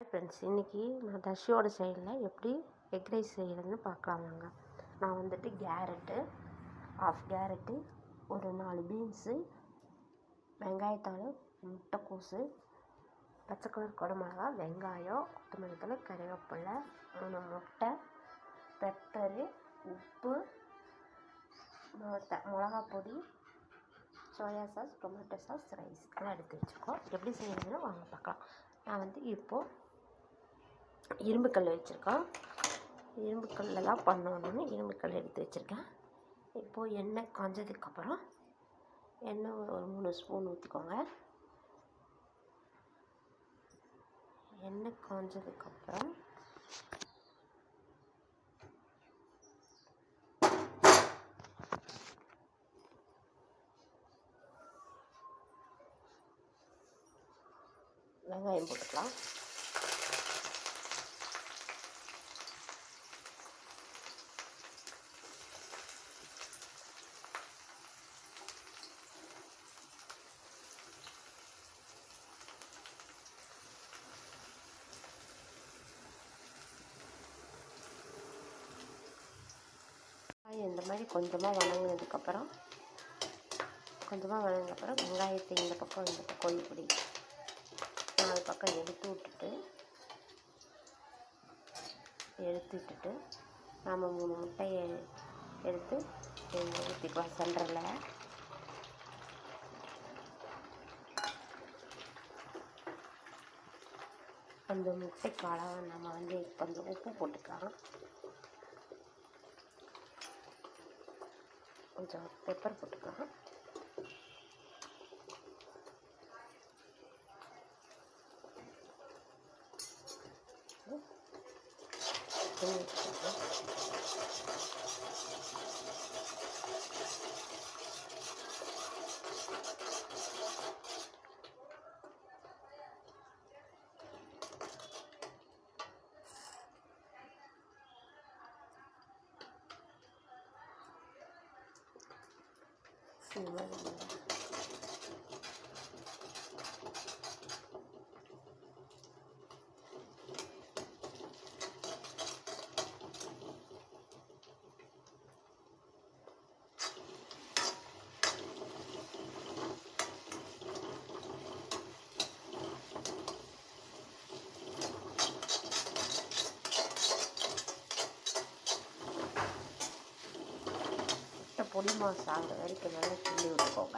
Friends, இன்றைக்கி நான் தர்ஷியோட சைடில் எப்படி எக் ரைஸ் செய்கிறதுன்னு பார்க்கலாமாங்க. நான் வந்துட்டு கேரட்டு ஒரு 4 பீன்ஸு, வெங்காயத்தாள், முட்டைக்கோசு, பச்சை கலர் குடமிளகா, வெங்காயம், கொத்தமல்லி தழை, கருவேப்பிலை, 3 முட்டை, பெப்பரு, உப்பு, மிளகாப் பொடி, soya sauce, tomato sauce, rice எல்லாம் எடுத்து வச்சுருக்கோம். எப்படி செய்யறதுன்னு வாங்க பார்க்கலாம். நான் இப்போது இரும்புக்கல் வச்சுருக்கோம். இரும்புக்கல்லில் தான் பண்ணணும்னு இரும்புக்கல் எடுத்து வச்சுருக்கேன். இப்போது எண்ணெய் காஞ்சதுக்கப்புறம் எண்ணெய் ஒரு 3 ஸ்பூன் ஊற்றிக்கோங்க. எண்ணெய் காஞ்சதுக்கப்புறம் வெங்காயம் போட்டுக்கலாம். இந்த மாதிரி கொஞ்சமாக வதங்கினதுக்கப்புறம் வெங்காயத்தை இந்த பக்கம் இப்படி 4 பக்கம் எடுத்து விட்டுட்டு நாம் 3 முட்டையை எடுத்து ஊற்றிக்கலாம். சென்டரில் அந்த முட்டைக்கால நம்ம கொஞ்சம் உப்பு போட்டுக்கலாம். கொஞ்சம் பெப்பர் போட்டுக்கலாம். பொடி மாஸ் ஆகிற வரைக்கும் நல்லா கிள்ளி விட்டுக்கோங்க.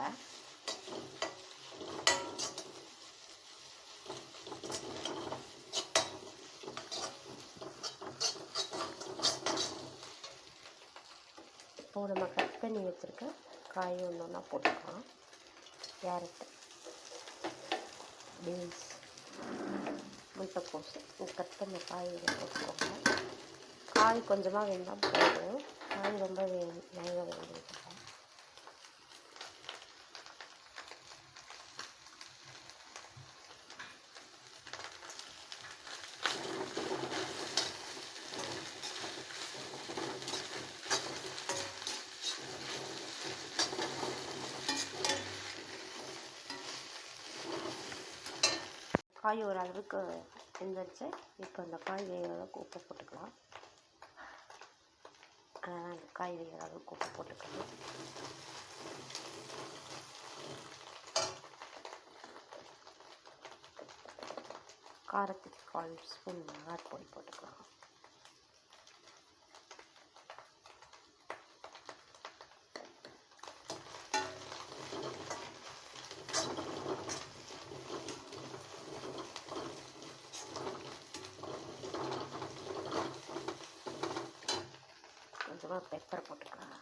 இப்போது நம்ம கட் பண்ணி வச்சுருக்க காய் ஒன்றா போட்டுக்கலாம். கேரட்டு, பீன்ஸ், முட்டைக்கோசு கட் பண்ண காய் போட்டுக்கோங்க. காய் கொஞ்சமாக வெந்தால் போதும். காய் ரொம்ப வேக வேண்டியது. காய் ஓரளவுக்கு வெந்துருச்சு. இப்போ அந்த காய் வேகிற அளவுக்கு உப்பு போட்டுக்கலாம். அந்த காய் வேகிற அளவுக்கு உப்பு போட்டுக்கலாம். காரத்துக்கு 1 ஸ்பூன் மிளகாய் பொடி போட்டுக்கலாம். கொஞ்சமாக பெப்பர் போட்டுக்கலாம்.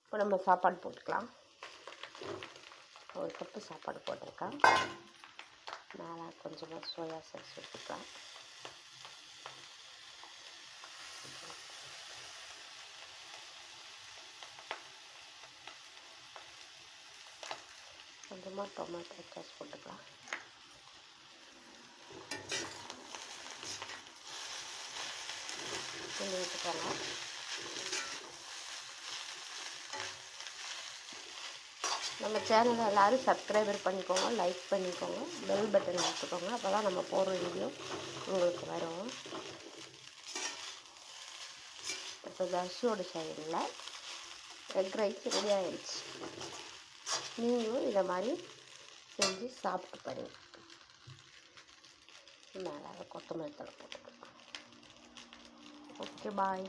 இப்போ நம்ம சாப்பாடு போட்டுக்கலாம். 1 கப்பு சாப்பாடு போட்டிருக்கேன். மேலே கொஞ்சமாக சோயா சாஸ் ஊற்றிக்கலாம். கொஞ்சமாக டொமேட்டோ சாஸ் போட்டுக்கலாம். ஊற்றிக்கோங்க. நம்ம சேனலை எல்லோரும் சப்ஸ்கிரைபர் பண்ணிக்கோங்க, லைக் பண்ணிக்கோங்க, பெல் பட்டன் அழுத்திக்கோங்க. அப்போ தான் நம்ம போடுற வீடியோ உங்களுக்கு வரும். இப்போ தர்ஷியோட சைடில் எக் ரைஸ் ரெடி ஆகிடுச்சு. நீங்களும் இதை மாதிரி செஞ்சு சாப்பிட்டு பாருங்கள். மேலே கொத்தமல்லி தழை போட்டுக்கலாம். ஓகே, பாய்.